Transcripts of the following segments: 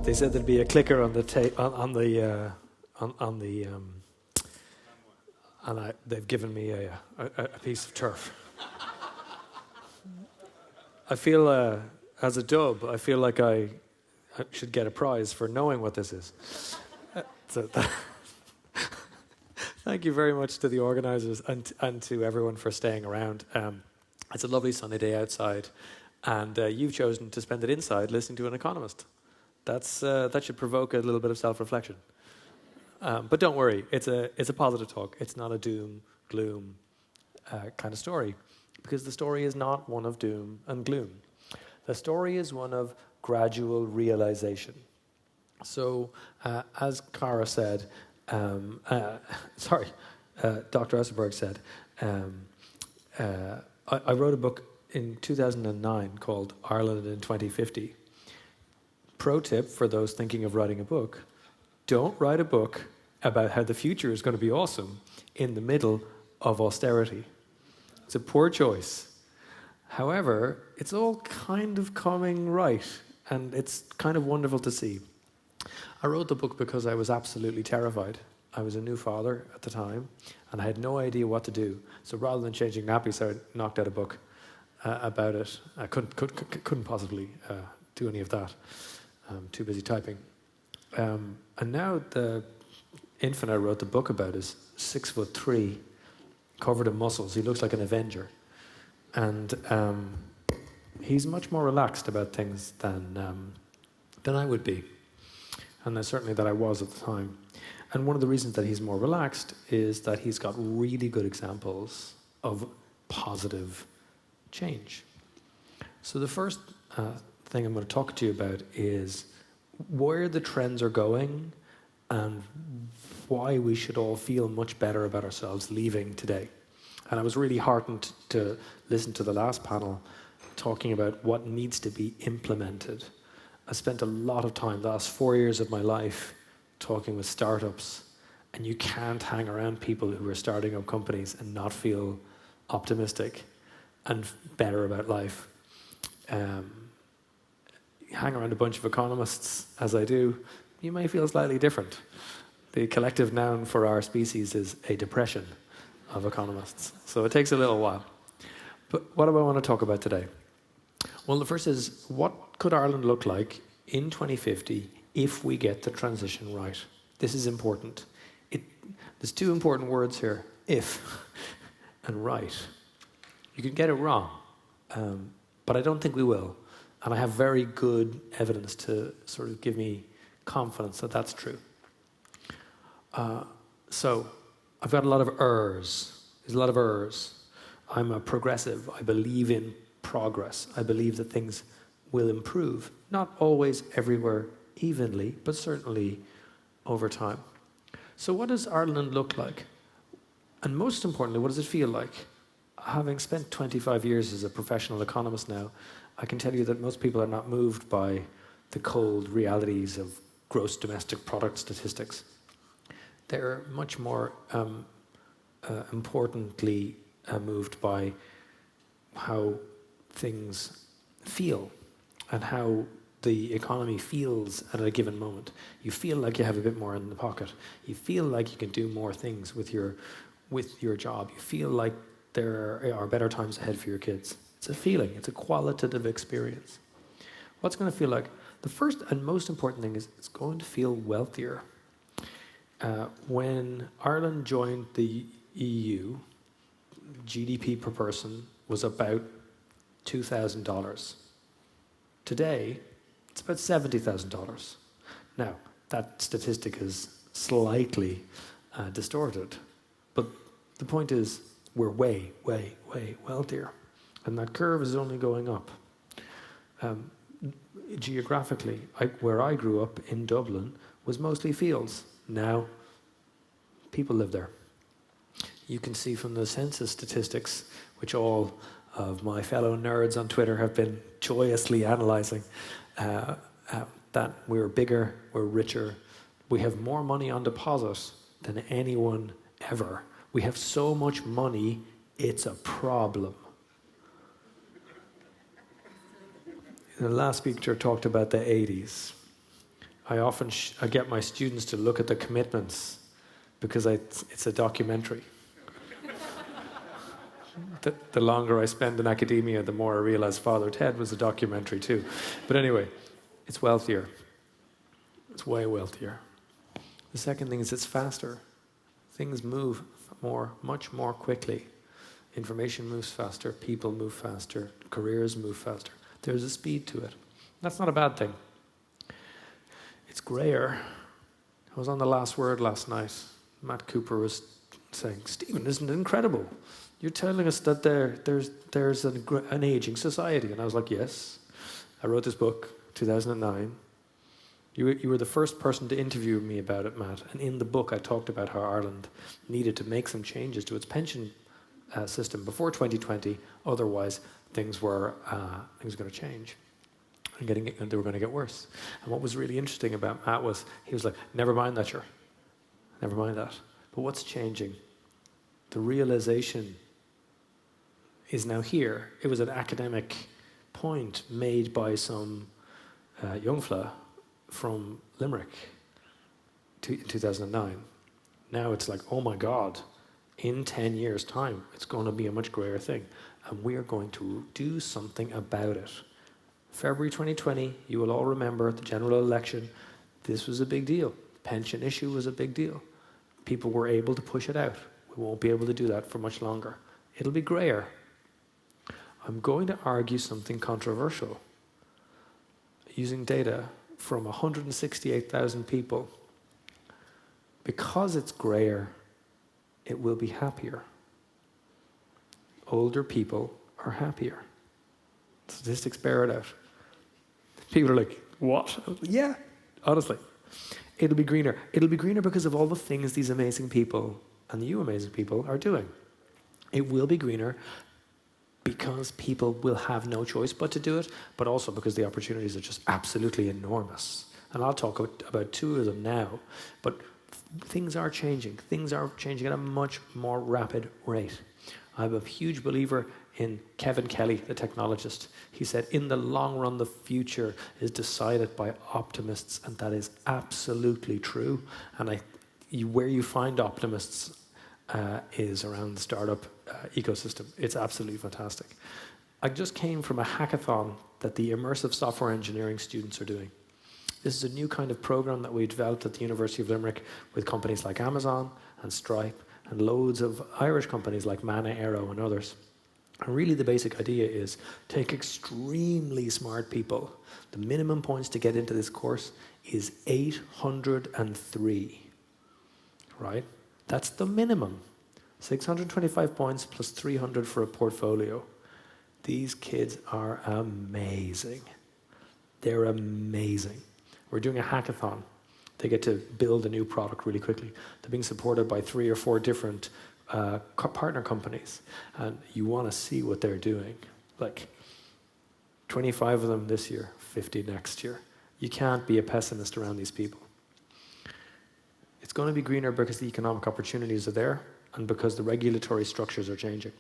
They said there'd be a clicker on the they've given me a piece of turf. I feel, as a dub, I feel like I should get a prize for knowing what this is. Thank you very much to the organisers and to everyone for staying around. It's a lovely sunny day outside, and you've chosen to spend it inside listening to an economist. That should provoke a little bit of self-reflection. But don't worry, it's a positive talk. It's not a doom, gloom kind of story, because the story is not one of doom and gloom. The story is one of gradual realization. So, as Cara said, Dr. Esselberg said, I wrote a book in 2009 called Ireland in 2050. Pro tip for those thinking of writing a book: don't write a book about how the future is going to be awesome in the middle of austerity. It's a poor choice. However, it's all kind of coming right, and it's kind of wonderful to see. I wrote the book because I was absolutely terrified. I was a new father at the time, and I had no idea what to do. So rather than changing nappies, I knocked out a book about it. I couldn't possibly do any of that. I'm too busy typing. And now the infant I wrote the book about is 6'3", covered in muscles. He looks like an Avenger. And he's much more relaxed about things than I would be. And certainly that I was at the time. And one of the reasons that he's more relaxed is that he's got really good examples of positive change. So the first thing I'm going to talk to you about is where the trends are going and why we should all feel much better about ourselves leaving today. And I was really heartened to listen to the last panel talking about what needs to be implemented. I spent a lot of time, the last 4 years of my life, talking with startups, and you can't hang around people who are starting up companies and not feel optimistic and better about life. Hang around a bunch of economists, as I do, you may feel slightly different. The collective noun for our species is a depression of economists. So it takes a little while. But what do I want to talk about today? Well, the first is, what could Ireland look like in 2050 if we get the transition right? This is important. There's two important words here, if and right. You can get it wrong, but I don't think we will. And I have very good evidence to sort of give me confidence that that's true. So I've got a lot of ers. There's a lot of ers. I'm a progressive. I believe in progress. I believe that things will improve. Not always everywhere evenly, but certainly over time. So what does Ireland look like? And most importantly, what does it feel like? Having spent 25 years as a professional economist now, I can tell you that most people are not moved by the cold realities of gross domestic product statistics. They're much more importantly moved by how things feel and how the economy feels at a given moment. You feel like you have a bit more in the pocket. You feel like you can do more things with your job. You feel like there are better times ahead for your kids. It's a feeling. It's a qualitative experience. What's going to feel like? The first and most important thing is it's going to feel wealthier. When Ireland joined the EU, GDP per person was about $2,000. Today, it's about $70,000. Now, that statistic is slightly distorted, but the point is we're way, way, way wealthier. And that curve is only going up. Geographically, where I grew up in Dublin was mostly fields. Now, people live there. You can see from the census statistics, which all of my fellow nerds on Twitter have been joyously analysing, that we're bigger, we're richer, we have more money on deposit than anyone ever. We have so much money, it's a problem. The last speaker talked about the 80s. I get my students to look at the commitments because it's a documentary. The longer I spend in academia, the more I realize Father Ted was a documentary too. But anyway, it's wealthier. It's way wealthier. The second thing is it's faster. Things move much more quickly. Information moves faster, people move faster, careers move faster. There's a speed to it. That's not a bad thing. It's grayer. I was on The Last Word last night. Matt Cooper was saying, Stephen, isn't it incredible? You're telling us that there's an aging society. And I was like, yes. I wrote this book, 2009. You were the first person to interview me about it, Matt. And in the book, I talked about how Ireland needed to make some changes to its pension system before 2020. Otherwise, things were going to change. And they were going to get worse. And what was really interesting about Matt was, he was like, never mind that, never mind that. But what's changing? The realization is now here. It was an academic point made by some young fella from Limerick in 2009. Now it's like, oh my God, in 10 years' time, it's going to be a much grayer thing. And we are going to do something about it. February 2020, you will all remember the general election. This was a big deal. The pension issue was a big deal. People were able to push it out. We won't be able to do that for much longer. It'll be grayer. I'm going to argue something controversial. Using data from 168,000 people, because it's grayer, it will be happier. Older people are happier. Statistics bear it out. People are like, what? Yeah, honestly. It'll be greener. It'll be greener because of all the things these amazing people and you amazing people are doing. It will be greener because people will have no choice but to do it, but also because the opportunities are just absolutely enormous. And I'll talk about two of them now, but things are changing. Things are changing at a much more rapid rate. I'm a huge believer in Kevin Kelly, the technologist. He said, in the long run, the future is decided by optimists, and that is absolutely true. And where you find optimists is around the startup ecosystem. It's absolutely fantastic. I just came from a hackathon that the immersive software engineering students are doing. This is a new kind of program that we developed at the University of Limerick with companies like Amazon and Stripe and loads of Irish companies like Mana, Aero and others. And really the basic idea is take extremely smart people. The minimum points to get into this course is 803, right? That's the minimum. 625 points plus 300 for a portfolio. These kids are amazing. They're amazing. We're doing a hackathon. They get to build a new product really quickly. They're being supported by 3 or 4 different partner companies. And you want to see what they're doing. Like 25 of them this year, 50 next year. You can't be a pessimist around these people. It's going to be greener because the economic opportunities are there and because the regulatory structures are changing.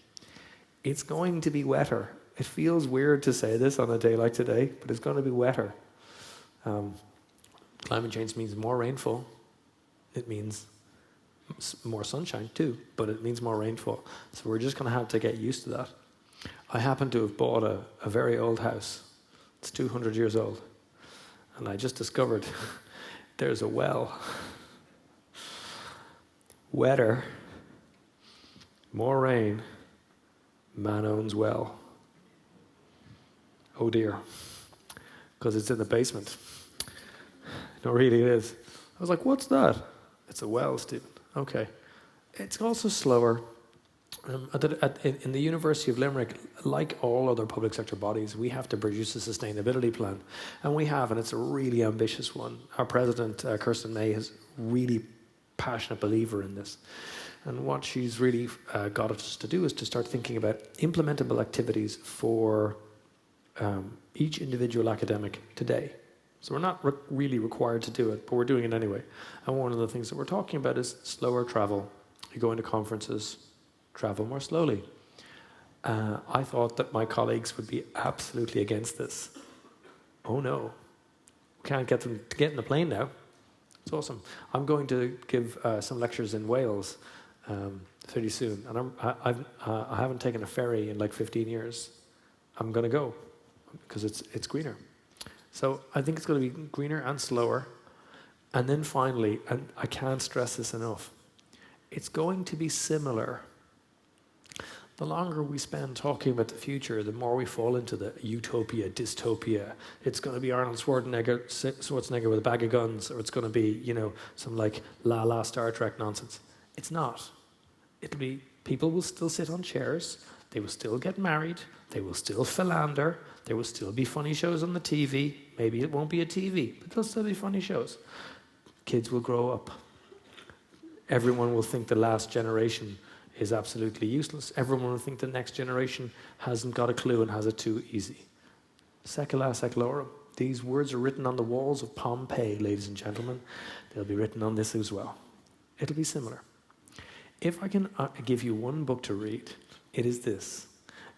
It's going to be wetter. It feels weird to say this on a day like today, but it's going to be wetter. Climate change means more rainfall. It means more sunshine too, but it means more rainfall. So we're just going to have to get used to that. I happen to have bought a very old house. It's 200 years old. And I just discovered there's a well. Wetter, more rain, man owns well. Oh dear, because it's in the basement. No, really it is. I was like, what's that? It's a well, Stephen. Okay. It's also slower. In the University of Limerick, like all other public sector bodies, we have to produce a sustainability plan. And we have, and it's a really ambitious one. Our president, Kirsten May, is really passionate believer in this. And what she's really got us to do is to start thinking about implementable activities for each individual academic today. So we're not really required to do it, but we're doing it anyway. And one of the things that we're talking about is slower travel. You go into conferences, travel more slowly. I thought that my colleagues would be absolutely against this. Oh no. can't get them to get in the plane now. It's awesome. I'm going to give some lectures in Wales pretty soon, and I haven't taken a ferry in like 15 years. I'm going to go because it's greener. So I think it's going to be greener and slower. And then finally, and I can't stress this enough, it's going to be similar. The longer we spend talking about the future, the more we fall into the utopia, dystopia. It's going to be Arnold Schwarzenegger with a bag of guns, or it's going to be, some like la Star Trek nonsense. It's not. It'll be, people will still sit on chairs, they will still get married, they will still philander, there will still be funny shows on the TV. Maybe it won't be a TV, but there'll still be funny shows. Kids will grow up. Everyone will think the last generation is absolutely useless. Everyone will think the next generation hasn't got a clue and has it too easy. Secula secularum. These words are written on the walls of Pompeii, ladies and gentlemen. They'll be written on this as well. It'll be similar. If I can give you one book to read, it is this.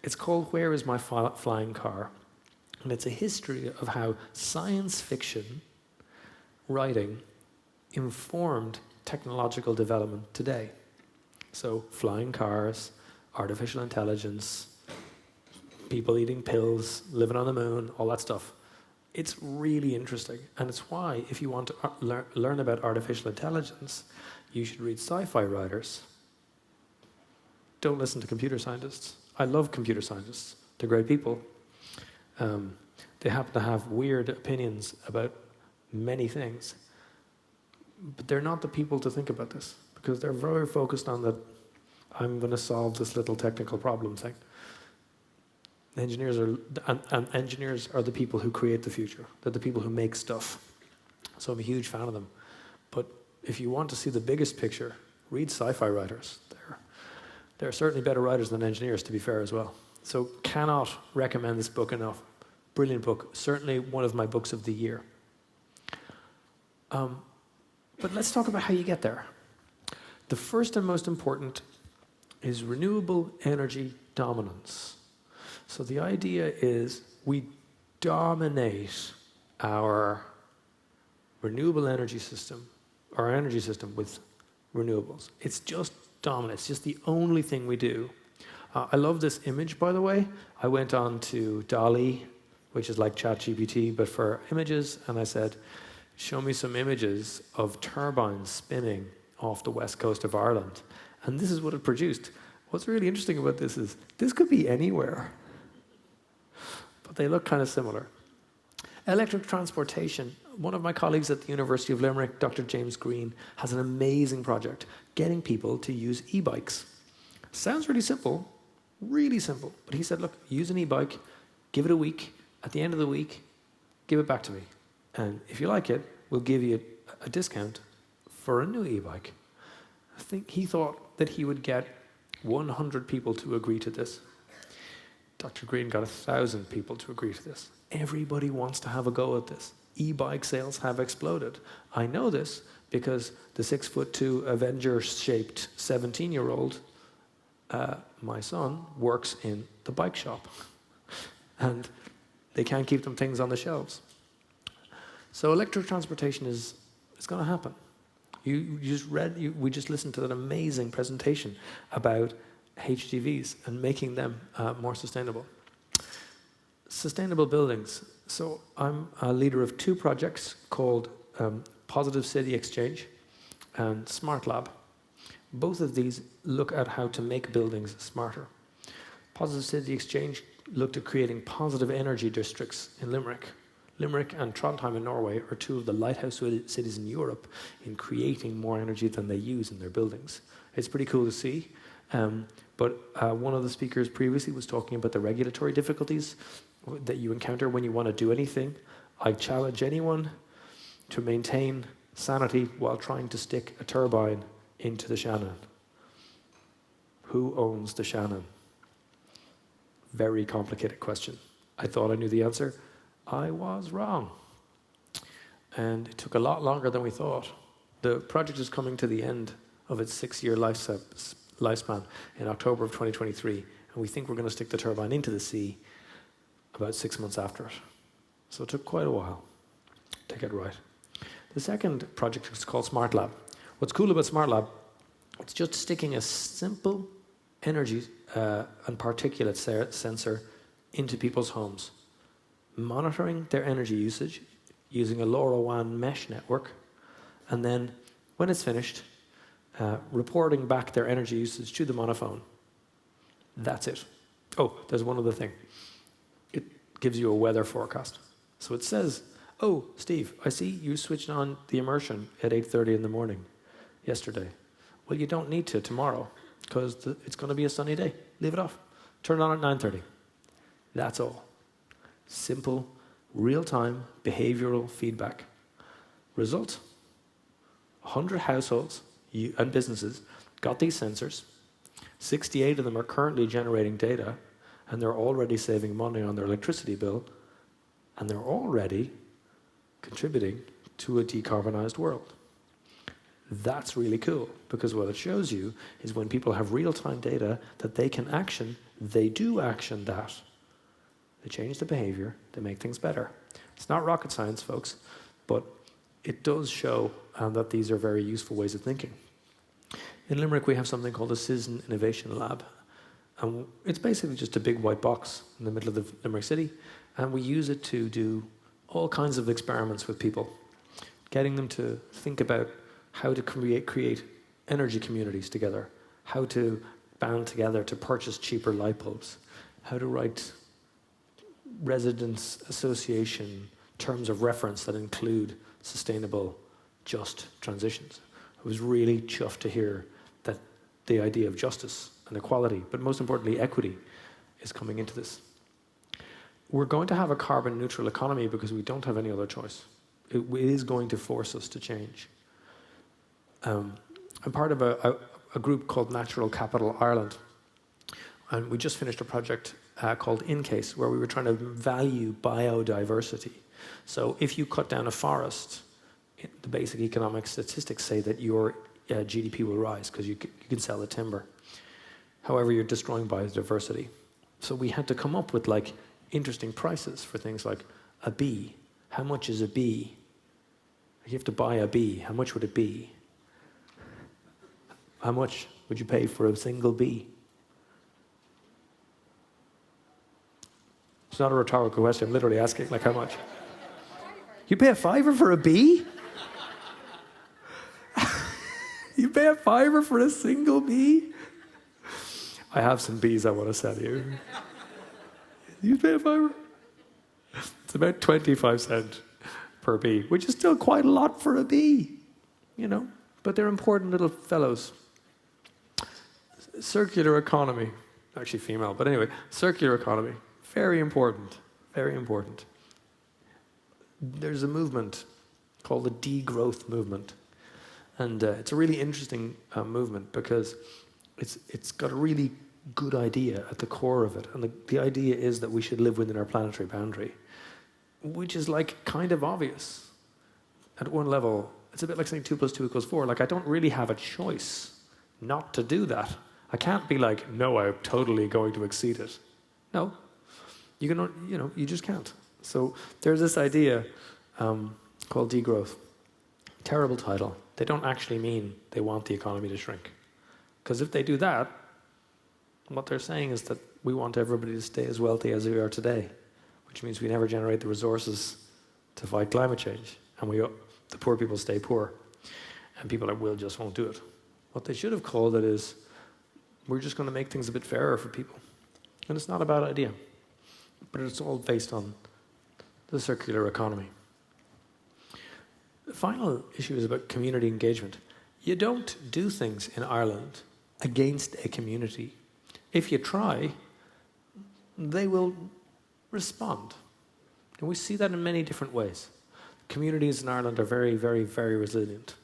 It's called Where is My Flying Car? And it's a history of how science fiction writing informed technological development today. So flying cars, artificial intelligence, people eating pills, living on the moon, all that stuff. It's really interesting. And it's why, if you want to learn about artificial intelligence, you should read sci-fi writers. Don't listen to computer scientists. I love computer scientists. They're great people. They happen to have weird opinions about many things. But they're not the people to think about this, because they're very focused on that I'm going to solve this little technical problem thing. Engineers are the people who create the future. They're the people who make stuff. So I'm a huge fan of them. But if you want to see the biggest picture, read sci-fi writers. They're certainly better writers than engineers, to be fair as well. So cannot recommend this book enough. Brilliant book. Certainly one of my books of the year. But let's talk about how you get there. The first and most important is renewable energy dominance. So the idea is we dominate our renewable energy system, our energy system with renewables. It's just dominant. It's just the only thing we do. I love this image, by the way. I went on to DALL-E, which is like ChatGPT, but for images, and I said, show me some images of turbines spinning off the west coast of Ireland. And this is what it produced. What's really interesting about this is this could be anywhere, but they look kind of similar. Electric transportation. One of my colleagues at the University of Limerick, Dr. James Green, has an amazing project, getting people to use e-bikes. Sounds really simple, but he said, look, use an e-bike, give it a week, at the end of the week, give it back to me. And if you like it, we'll give you a discount for a new e-bike. I think he thought that he would get 100 people to agree to this. Dr. Green got 1,000 people to agree to this. Everybody wants to have a go at this. E-bike sales have exploded. I know this because the 6'2" Avenger-shaped 17-year-old, my son, works in the bike shop. And they can't keep them things on the shelves. So electric transportation is going to happen. We just listened to that amazing presentation about HGVs and making them more sustainable. Sustainable buildings. So I'm a leader of two projects called Positive City Exchange and Smart Lab. Both of these look at how to make buildings smarter. Positive City Exchange looked at creating positive energy districts in Limerick. Limerick and Trondheim in Norway are two of the lighthouse cities in Europe in creating more energy than they use in their buildings. It's pretty cool to see. But one of the speakers previously was talking about the regulatory difficulties that you encounter when you want to do anything. I challenge anyone to maintain sanity while trying to stick a turbine into the Shannon. Who owns the Shannon? Very complicated question. I thought I knew the answer. I was wrong. And it took a lot longer than we thought. The project is coming to the end of its 6-year lifespan in October of 2023, and we think we're going to stick the turbine into the sea about 6 months after it. So it took quite a while. to get right. The second project is called Smart Lab. What's cool about Smart Lab, it's just sticking a simple energy and particulate sensor into people's homes, monitoring their energy usage using a LoRaWAN mesh network, and then when it's finished, reporting back their energy usage to them on a phone. That's it. Oh, there's one other thing. It gives you a weather forecast. So it says, oh, Steve, I see you switched on the immersion at 8:30 in the morning yesterday. Well, you don't need to tomorrow because it's going to be a sunny day. Leave it off. Turn it on at 9:30. That's all. Simple, real-time behavioral feedback. Result, 100 households and businesses got these sensors. 68 of them are currently generating data, and they're already saving money on their electricity bill, and they're already contributing to a decarbonized world. That's really cool, because what it shows you is when people have real-time data that they can action, they do action that. They change the behavior, they make things better. It's not rocket science, folks, but it does show that these are very useful ways of thinking. In Limerick, we have something called a Citizen Innovation Lab. And it's basically just a big white box in the middle of the Limerick city, and we use it to do all kinds of experiments with people, getting them to think about how to create energy communities together, how to band together to purchase cheaper light bulbs, how to write residents association terms of reference that include sustainable, just transitions. I was really chuffed to hear that the idea of justice and equality, but most importantly equity, is coming into this. We're going to have a carbon neutral economy because we don't have any other choice. It is going to force us to change. I'm part of a group called Natural Capital Ireland, and we just finished a project called InCase, where we were trying to value biodiversity. So if you cut down a forest, the basic economic statistics say that your GDP will rise because you can sell the timber. However, you're destroying biodiversity. So we had to come up with like interesting prices for things like a bee. How much is a bee? You have to buy a bee. How much would it be? How much would you pay for a single bee? It's not a rhetorical question. I'm literally asking, like, how much? You pay a fiver for a bee? You pay a fiver for a single bee? I have some bees I want to sell you. You pay a fiver? It's about 25 cents per bee, which is still quite a lot for a bee, you know, but they're important little fellows. Circular economy, actually female, but anyway, circular economy, very important, very important. There's a movement called the degrowth movement, and it's a really interesting movement because it's got a really good idea at the core of it, and the idea is that we should live within our planetary boundary, which is like kind of obvious. At one level, it's a bit like saying 2 + 2 = 4. Like, I don't really have a choice not to do that. I can't be like, no, I'm totally going to exceed it. No, you can, you know, you just can't. So there's this idea called degrowth. Terrible title. They don't actually mean they want the economy to shrink. Because if they do that, what they're saying is that we want everybody to stay as wealthy as we are today, which means we never generate the resources to fight climate change, and the poor people stay poor, and people that will just won't do it. What they should have called it is, we're just going to make things a bit fairer for people. And it's not a bad idea, but it's all based on the circular economy. The final issue is about community engagement. You don't do things in Ireland against a community. If you try, they will respond. And we see that in many different ways. Communities in Ireland are very, very, very resilient.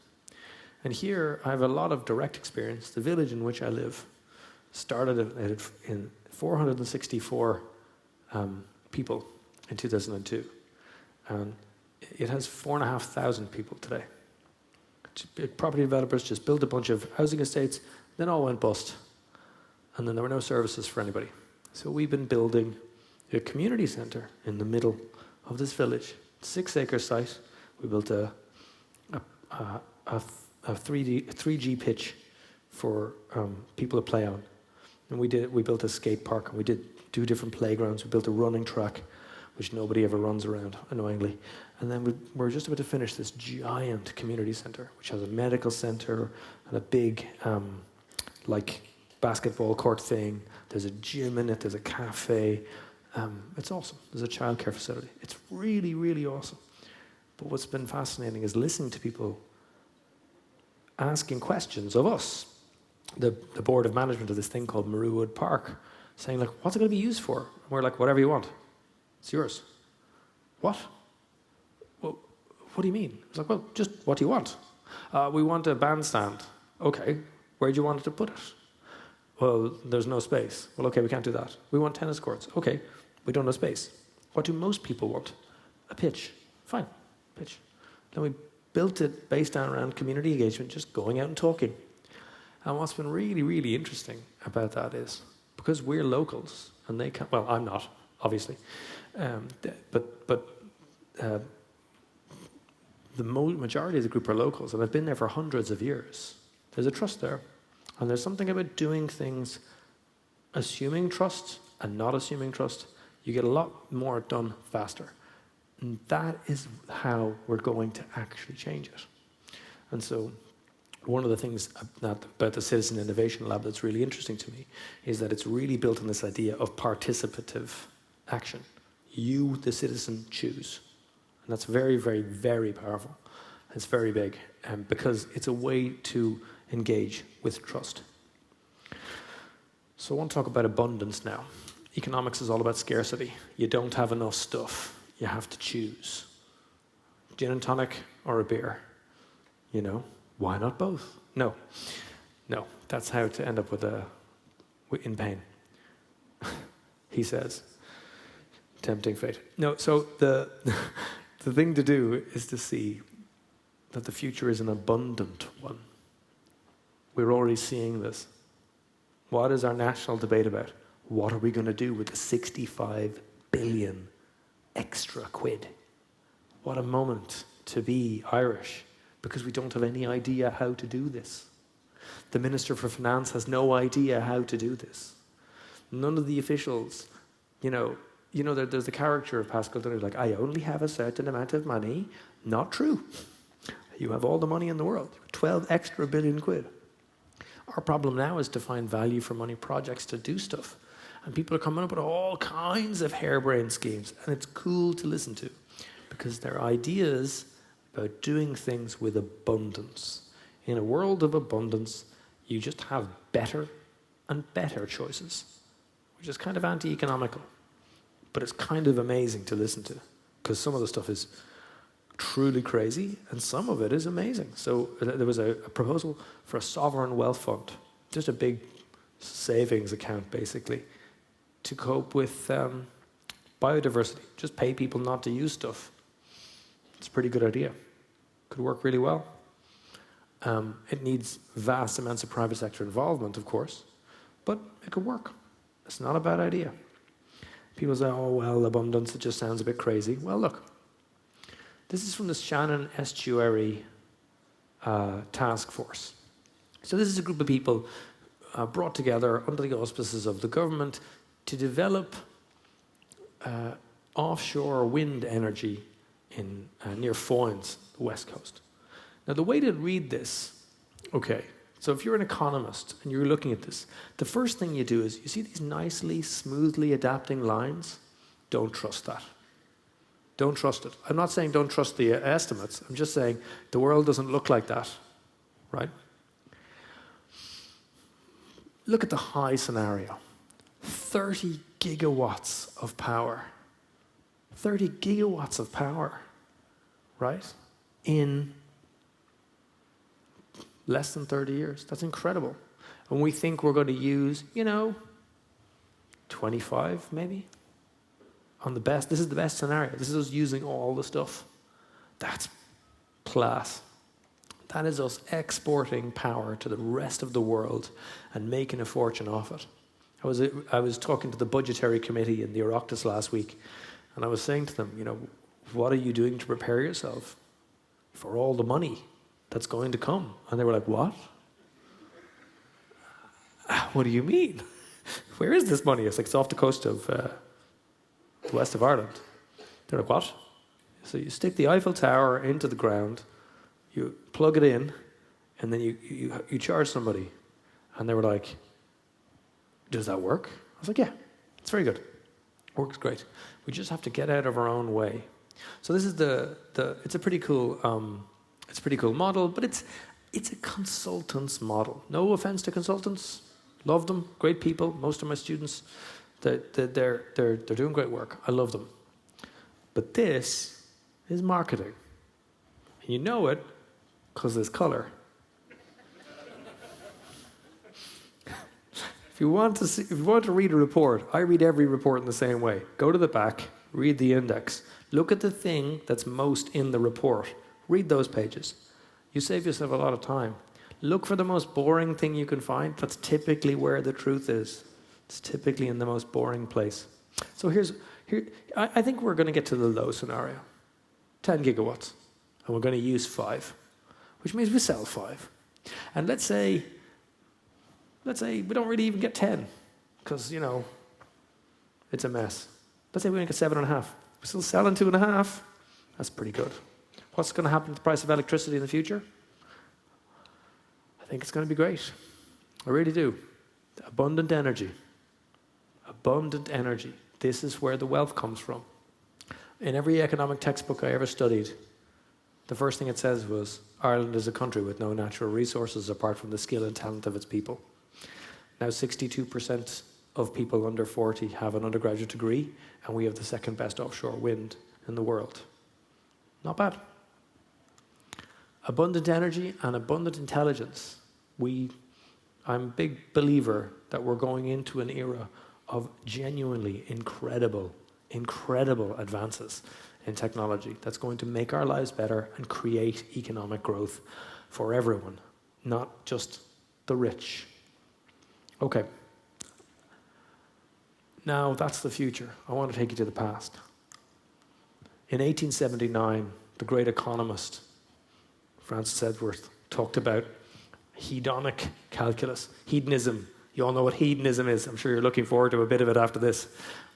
And here, I have a lot of direct experience. The village in which I live started in 464 people in 2002. And it has 4,500 people today. Property developers just built a bunch of housing estates, then all went bust. And then there were no services for anybody. So we've been building a community centre in the middle of this village, 6-acre site. We built a 3G pitch for people to play on. And we built a skate park, and we did 2 different playgrounds. We built a running track, which nobody ever runs around, annoyingly. And then we're just about to finish this giant community center, which has a medical center and a big, basketball court thing. There's a gym in it, there's a cafe. It's awesome. There's a childcare facility. It's really, really awesome. But what's been fascinating is listening to people asking questions of us, the board of management of this thing called Maruwood Park, saying, like, what's it going to be used for? And we're like, whatever you want. It's yours. What? Well, what do you mean? It's like, well, just what do you want? We want a bandstand. Okay, where do you want it to put it? Well, there's no space. Well, okay, we can't do that. We want tennis courts. Okay, we don't have space. What do most people want? A pitch. Fine, pitch. Then we built it based around community engagement, just going out and talking. And what's been really, really interesting about that is, because we're locals, and they can't, well, I'm not, obviously, but the majority of the group are locals, and I've been there for hundreds of years. There's a trust there. And there's something about doing things, assuming trust and not assuming trust. You get a lot more done faster. And that is how we're going to actually change it. And so one of the things about the Citizen Innovation Lab that's really interesting to me is that it's really built on this idea of participative action. You, the citizen, choose. And that's very, very, very powerful. It's very big, because it's a way to engage with trust. So I want to talk about abundance now. Economics is all about scarcity. You don't have enough stuff. You have to choose. Gin and tonic or a beer? You know, why not both? No, that's how to end up in pain. He says, tempting fate. No, so the thing to do is to see that the future is an abundant one. We're already seeing this. What is our national debate about? What are we going to do with the 65 billion extra quid? What a moment to be Irish, because we don't have any idea how to do this. The Minister for Finance has no idea how to do this. None of the officials, there's the character of Pascal Dunner, like, I only have a certain amount of money. Not true. You have all the money in the world. 12 extra billion quid. Our problem now is to find value for money projects to do stuff. And people are coming up with all kinds of harebrained schemes. And it's cool to listen to, because they're ideas about doing things with abundance. In a world of abundance, you just have better and better choices, which is kind of anti-economical. But it's kind of amazing to listen to, because some of the stuff is truly crazy, and some of it is amazing. So there was a proposal for a sovereign wealth fund, just a big savings account, basically, to cope with biodiversity. Just pay people not to use stuff. It's a pretty good idea. Could work really well. It needs vast amounts of private sector involvement, of course, but it could work. It's not a bad idea. People say, oh, well, abundance, it just sounds a bit crazy. Well, look. This is from the Shannon Estuary Task Force. So this is a group of people brought together under the auspices of the government to develop offshore wind energy in near Foynes, the west coast. Now, the way to read this, okay, so if you're an economist and you're looking at this, the first thing you do is, you see these nicely, smoothly adapting lines? Don't trust that. Don't trust it. I'm not saying don't trust the estimates. I'm just saying the world doesn't look like that, right? Look at the high scenario. 30 gigawatts of power. 30 gigawatts of power, right? In less than 30 years. That's incredible. And we think we're going to use, 25 maybe? On the best, this is the best scenario. This is us using all the stuff. That's class. That is us exporting power to the rest of the world and making a fortune off it. I was talking to the budgetary committee in the Oireachtas last week, and I was saying to them, what are you doing to prepare yourself for all the money that's going to come. And they were like, what? What do you mean? Where is this money? It's like, it's off the coast of the west of Ireland. They're like, what? So you stick the Eiffel Tower into the ground, you plug it in, and then you charge somebody. And they were like, does that work? I was like, yeah, it's very good. Works great. We just have to get out of our own way. So this is it's a pretty cool model, but it's a consultant's model. No offense to consultants, love them, great people. Most of my students, they're doing great work. I love them. But this is marketing, and you know it because there's color. If you want to read a report, I read every report in the same way. Go to the back, read the index, look at the thing that's most in the report. Read those pages. You save yourself a lot of time. Look for the most boring thing you can find. That's typically where the truth is. It's typically in the most boring place. So I think we're going to get to the low scenario. 10 gigawatts. And we're going to use 5, which means we sell 5. And let's say we don't really even get 10, because, it's a mess. Let's say we only get 7.5. We're still selling 2.5. That's pretty good. What's going to happen to the price of electricity in the future? I think it's going to be great. I really do. Abundant energy. Abundant energy. This is where the wealth comes from. In every economic textbook I ever studied, the first thing it says was, Ireland is a country with no natural resources apart from the skill and talent of its people. Now 62% of people under 40 have an undergraduate degree, and we have the second best offshore wind in the world. Not bad. Abundant energy and abundant intelligence. I'm a big believer that we're going into an era of genuinely incredible advances in technology that's going to make our lives better and create economic growth for everyone, not just the rich. Okay. Now that's the future. I want to take you to the past. In 1879, the great economist Francis Edgeworth talked about hedonic calculus, hedonism. You all know what hedonism is. I'm sure you're looking forward to a bit of it after this,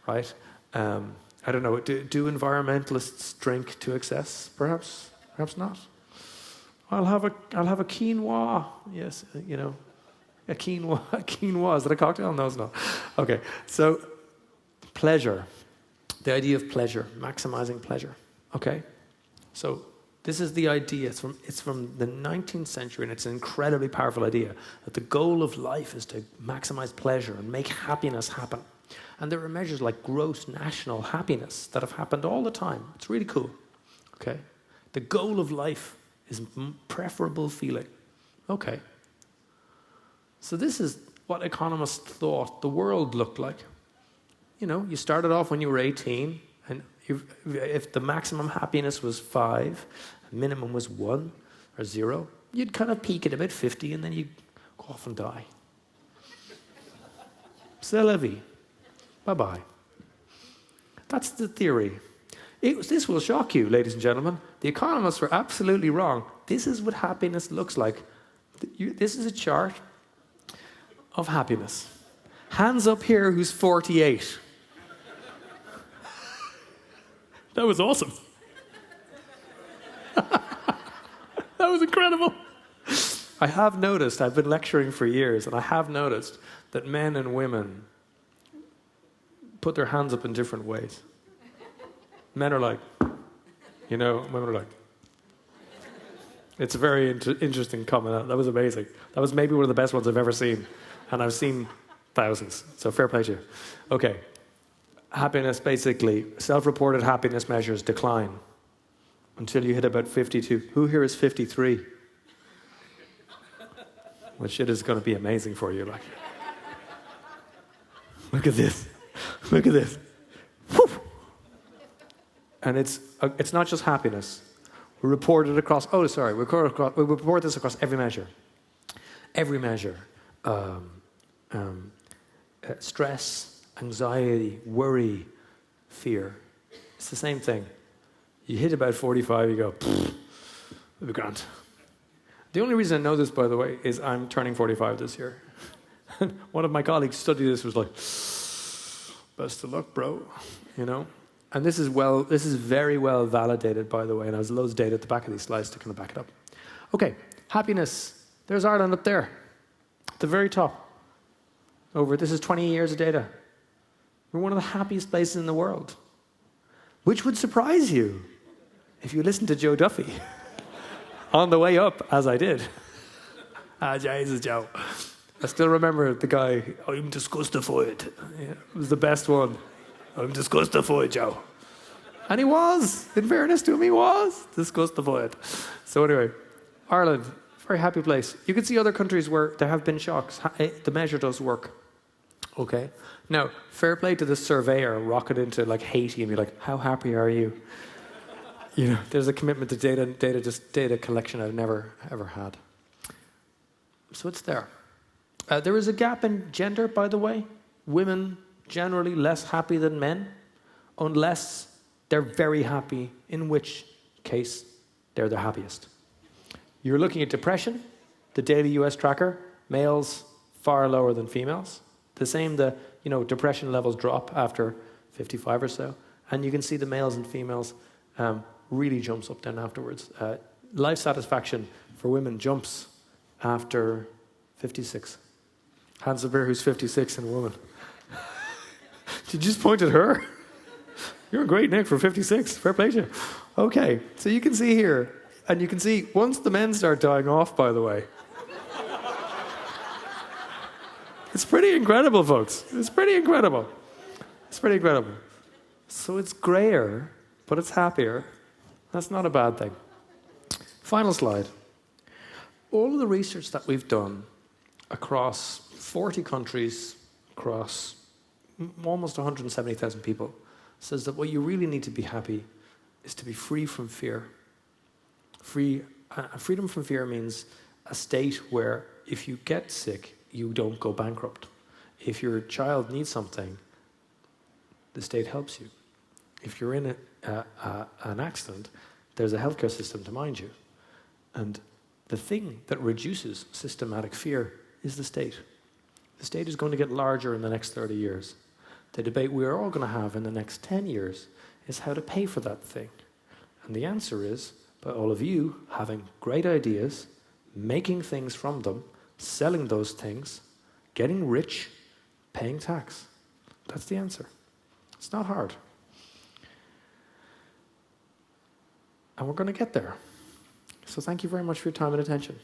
right? I don't know. Do environmentalists drink to excess? Perhaps not. I'll have a quinoa. Yes, a quinoa. A quinoa. Is that a cocktail? No, it's not. Okay. So, pleasure. The idea of pleasure, maximizing pleasure. Okay. So this is the idea. It's from the 19th century, and it's an incredibly powerful idea that the goal of life is to maximize pleasure and make happiness happen. And there are measures like gross national happiness that have happened all the time. It's really cool. Okay? The goal of life is preferable feeling. Okay. So this is what economists thought the world looked like. You started off when you were 18, and if the maximum happiness was 5, minimum was 1 or 0, you'd kind of peak at about 50, and then you'd go off and die. C'est la vie. Bye-bye. That's the theory. This will shock you, ladies and gentlemen. The economists were absolutely wrong. This is what happiness looks like. This is a chart of happiness. Hands up here who's 48. That was awesome. That was incredible. I have noticed, I've been lecturing for years, and I have noticed that men and women put their hands up in different ways. Men are like, women are like. It's a very interesting comment. That was amazing. That was maybe one of the best ones I've ever seen. And I've seen thousands, so fair play to you. Okay. Happiness, basically, self-reported happiness measures decline until you hit about 52. Who here is 53? Well, shit is going to be amazing for you. Like, look at this. Look at this. Whew. And it's not just happiness. We report it across. We report this across every measure. Every measure. Stress, anxiety, worry, fear. It's the same thing. You hit about 45, you go, It'll be grand. The only reason I know this, by the way, is I'm turning 45 this year. One of my colleagues studied this, was like, best of luck, bro, you know? And this is very well validated, by the way, and there's loads of data at the back of these slides to kind of back it up. Okay, happiness. There's Ireland up there, at the very top. This is 20 years of data. We're one of the happiest places in the world, which would surprise you if you listen to Joe Duffy on the way up, as I did. Jesus, Joe. I still remember the guy, I'm disgustified. Yeah, it was the best one. I'm disgustified, Joe. And he was. In fairness to him, he was disgustified. So anyway, Ireland, very happy place. You can see other countries where there have been shocks. The measure does work. Okay. Now, fair play to the surveyor rocket into like Haiti and be like, how happy are you? You know, there's a commitment to data collection I've never, ever had. So it's there. There is a gap in gender, by the way. Women generally less happy than men, unless they're very happy, in which case they're the happiest. You're looking at depression, the daily US tracker, males far lower than females. The same, depression levels drop after 55 or so, and you can see the males and females really jumps up then afterwards. Life satisfaction for women jumps after 56. Hands up here who's 56 and a woman. Did you just point at her? You're great, Nick, for 56. Fair play to you. Okay, so you can see here, and you can see once the men start dying off, by the way. It's pretty incredible, folks. It's pretty incredible. It's pretty incredible. So it's grayer, but it's happier. That's not a bad thing. Final slide. All of the research that we've done across 40 countries, across almost 170,000 people, says that what you really need to be happy is to be free from fear. Freedom from fear means a state where if you get sick, you don't go bankrupt. If your child needs something, the state helps you. If you're in an accident, there's a healthcare system to mind you. And the thing that reduces systematic fear is the state. The state is going to get larger in the next 30 years. The debate we're all going to have in the next 10 years is how to pay for that thing. And the answer is by all of you having great ideas, making things from them, selling those things, getting rich, paying tax. That's the answer. It's not hard. And we're going to get there. So thank you very much for your time and attention.